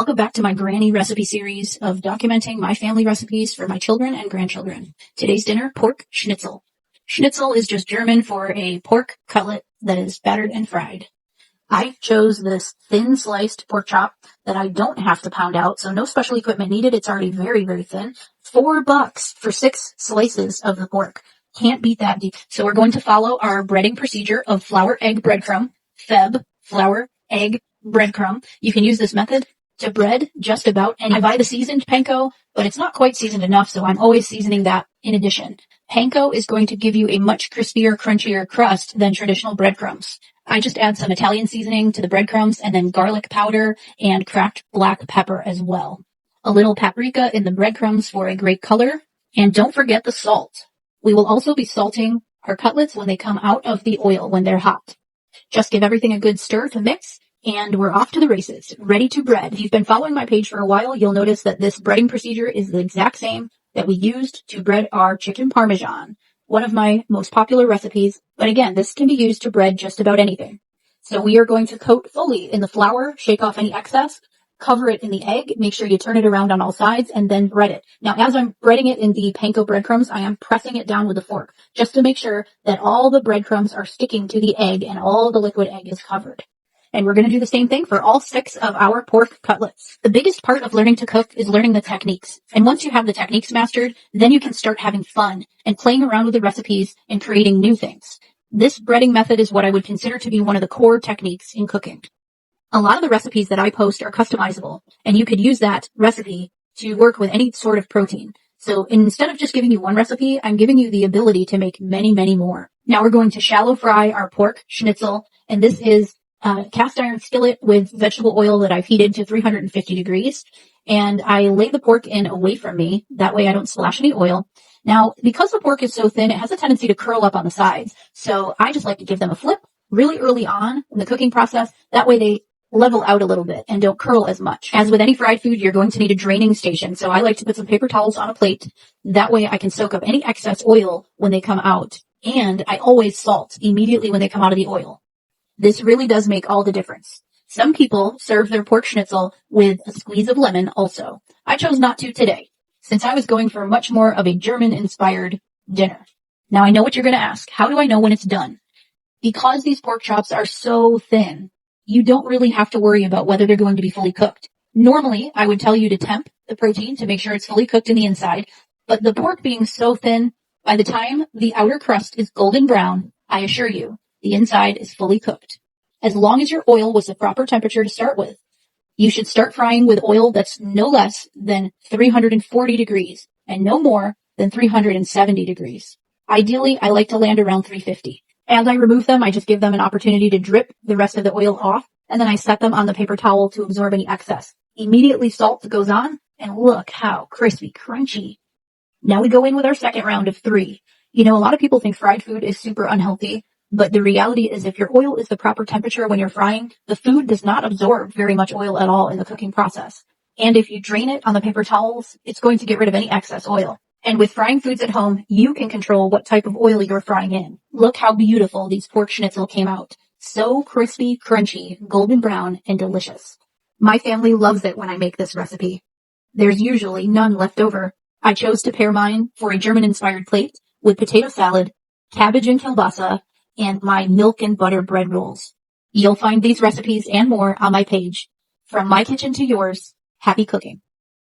Welcome back to my granny recipe series of documenting my family recipes for my children and grandchildren. Today's dinner, pork schnitzel. Schnitzel is just German for a pork cutlet that is battered and fried. I chose this thin sliced pork chop that I don't have to pound out, so no special equipment needed. It's already very, very thin. $4 for 6 slices of the pork. Can't beat that deep. So we're going to follow our breading procedure of flour, egg, breadcrumb, flour, egg, breadcrumb. You can use this method to bread just about any. I buy the seasoned panko, but it's not quite seasoned enough, so I'm always seasoning that in addition. Panko is going to give you a much crispier, crunchier crust than traditional breadcrumbs. I just add some Italian seasoning to the breadcrumbs and then garlic powder and cracked black pepper as well. A little paprika in the breadcrumbs for a great color. And don't forget the salt. We will also be salting our cutlets when they come out of the oil when they're hot. Just give everything a good stir to mix, and we're off to the races, ready to bread. If you've been following my page for a while, you'll notice that this breading procedure is the exact same that we used to bread our chicken parmesan, one of my most popular recipes. But again, this can be used to bread just about anything. So we are going to coat fully in the flour, shake off any excess, cover it in the egg, make sure you turn it around on all sides, and then bread it. Now, as I'm breading it in the panko breadcrumbs, I am pressing it down with a fork, just to make sure that all the breadcrumbs are sticking to the egg and all the liquid egg is covered. And we're going to do the same thing for all 6 of our pork cutlets. The biggest part of learning to cook is learning the techniques. And once you have the techniques mastered, then you can start having fun and playing around with the recipes and creating new things. This breading method is what I would consider to be one of the core techniques in cooking. A lot of the recipes that I post are customizable, and you could use that recipe to work with any sort of protein. So instead of just giving you one recipe, I'm giving you the ability to make many, many more. Now we're going to shallow fry our pork schnitzel, and this is a cast iron skillet with vegetable oil that I've heated to 350 degrees. And I lay the pork in away from me. That way I don't splash any oil. Now, because the pork is so thin, it has a tendency to curl up on the sides. So I just like to give them a flip really early on in the cooking process. That way they level out a little bit and don't curl as much. As with any fried food, you're going to need a draining station. So I like to put some paper towels on a plate. That way I can soak up any excess oil when they come out. And I always salt immediately when they come out of the oil. This really does make all the difference. Some people serve their pork schnitzel with a squeeze of lemon also. I chose not to today, since I was going for much more of a German-inspired dinner. Now I know what you're going to ask. How do I know when it's done? Because these pork chops are so thin, you don't really have to worry about whether they're going to be fully cooked. Normally, I would tell you to temp the protein to make sure it's fully cooked in the inside, but the pork being so thin, by the time the outer crust is golden brown, I assure you, the inside is fully cooked. As long as your oil was the proper temperature to start with, you should start frying with oil that's no less than 340 degrees and no more than 370 degrees. Ideally, I like to land around 350. As I remove them, I just give them an opportunity to drip the rest of the oil off, and then I set them on the paper towel to absorb any excess. Immediately salt goes on, and look how crispy, crunchy. Now we go in with our second round of 3. You know, a lot of people think fried food is super unhealthy, but the reality is if your oil is the proper temperature when you're frying, the food does not absorb very much oil at all in the cooking process. And if you drain it on the paper towels, it's going to get rid of any excess oil. And with frying foods at home, you can control what type of oil you're frying in. Look how beautiful these pork schnitzel came out. So crispy, crunchy, golden brown, and delicious. My family loves it when I make this recipe. There's usually none left over. I chose to pair mine for a German-inspired plate with potato salad, cabbage and kielbasa, and my milk and butter bread rolls. You'll find these recipes and more on my page. From my kitchen to yours, happy cooking.